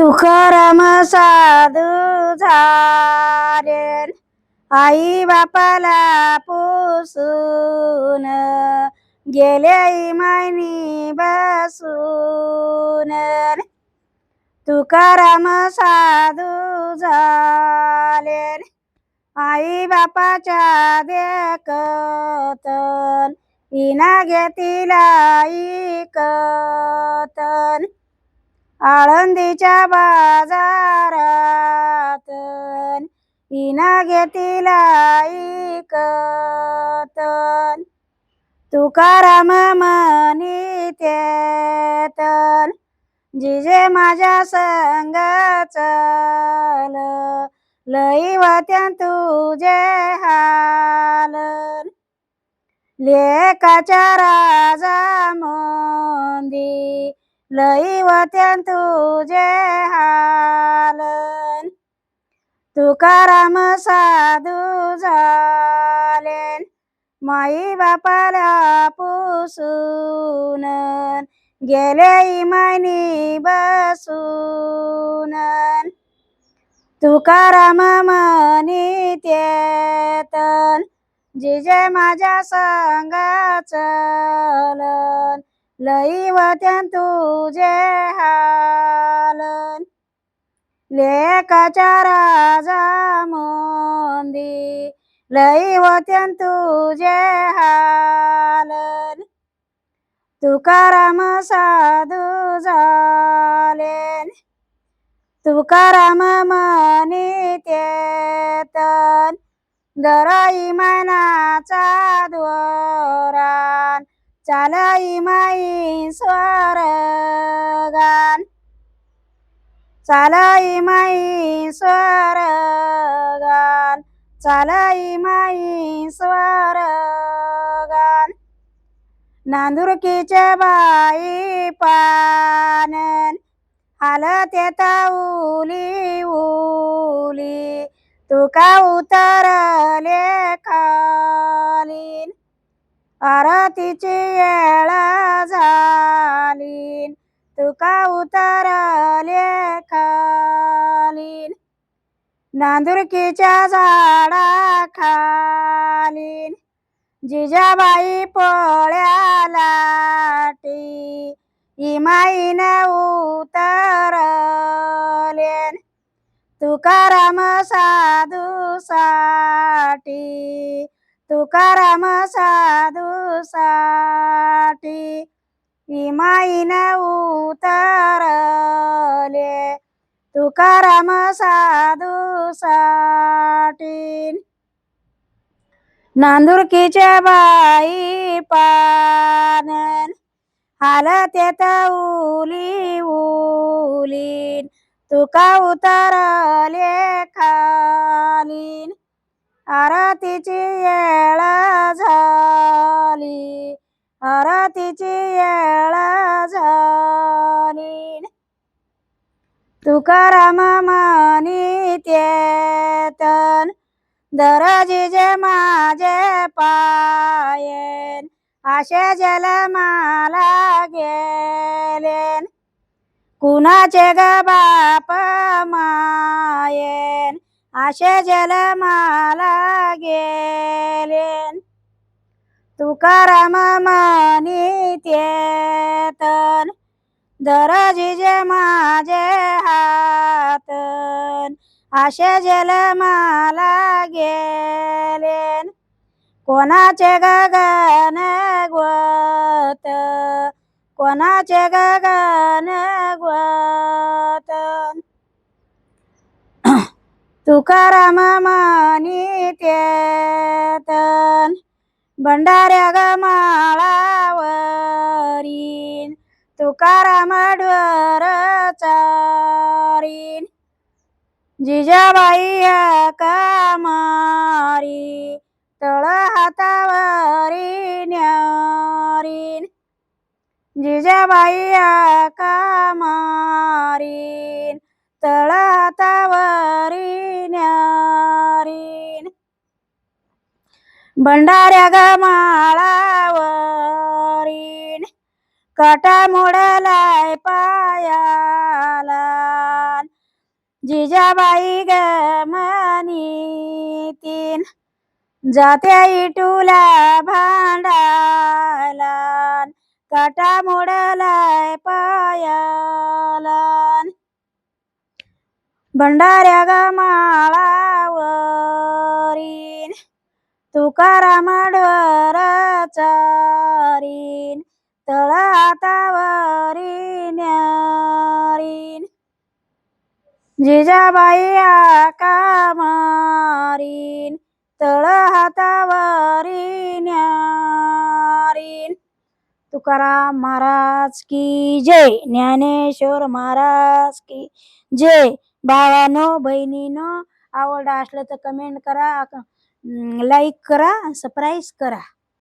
तुकाराम साधू झाले, आई बापाला पुसून गेले इमानी बसून. तुकाराम साधू झाले, आई बापाच्या देखत इना घेतीला इकतन. आळंदीच्या बाजारात इना घेतीला इकतन. तुकाराम म्हणीतेतन, जिजे माझ्या संग चल, लई होत्या तुझे हाल. लेकाच्या राजा मोंदी, लई होत्या तुझे हाल. तुकाराम साधू झाले, माई बापाला पुसून गेले इमानी बसून. तुकाराम म्हणीतेतन, जिजे माझ्या संग चल, लई होत्या तुझे हाल. लेकाच्या राजा मोंदी, लई होत्या तुझे हाल. तुकाराम साधू झाले, तुकाराम म्हणीतेतन, दरा इमानाचा द्वारान चालाई माई स्वर्गान. चालाई माई स्वर्गान, चालाई माई स्वर्गान. नांदुरकीचे बाई पानन, हालते उली उली, तुका उतरले खालीन. आरतीची येळ झालीन, तुका उतरले खालीन. नांदुरकीच्या झाडा खालीन, जिजाबाई पोळ्या लाटी, इमाईन उतरलेन. तुकाराम साधू साठी, तुकाराम साधू साठी, इमाईन उतरले. तुकाराम साधू साठी. नांदुरकीच्या बाई पानन, हालते उली उलीन, तुका उतरले खालीन. आरतीची येळ झाली, आरतीची येळ झालीन. तुकाराम म्हणीतेतन, दर जिजे माझे पायेन, आशे जलमाला गेलेन. कुणाचे ग बाप मायेन, आशे जलमाला गेलेन. तुकाराम म्हणीतेतन, दर जिजे माझे हातन, आशे जलमाला गेलेन. कोणाचे गगन ग्वत, कोणाचे गगन ग्वत. तुकाराम म्हणीतेतन, भंडाऱ्या ग माळावरीन, तुकाराम ढोर चारीन. जिजाबाई मारी, तळ हातावरी न्यारीन. जिजाबाई मारीन, तळ हातावरी न्यारीन. भंडाऱ्या ग माळावरीन, काटा मोडलाय पायाला, जिजाबाई ग म्हणीतीन जात्या इटूला भांडायला काटा मोडलाय पायाला भंडाऱ्या ग माळावरीन तुकाराम ढोर चारीन तळहातावरी न्यारीन जिजाबाई आका मारीन तळहातावरी न्यारीन तुकाराम महाराज की जय, ज्ञानेश्वर महाराज की जय. भावानो बहिणीनो आवड असलं तर कमेंट करा, लाईक करा, सबस्क्राईब करा.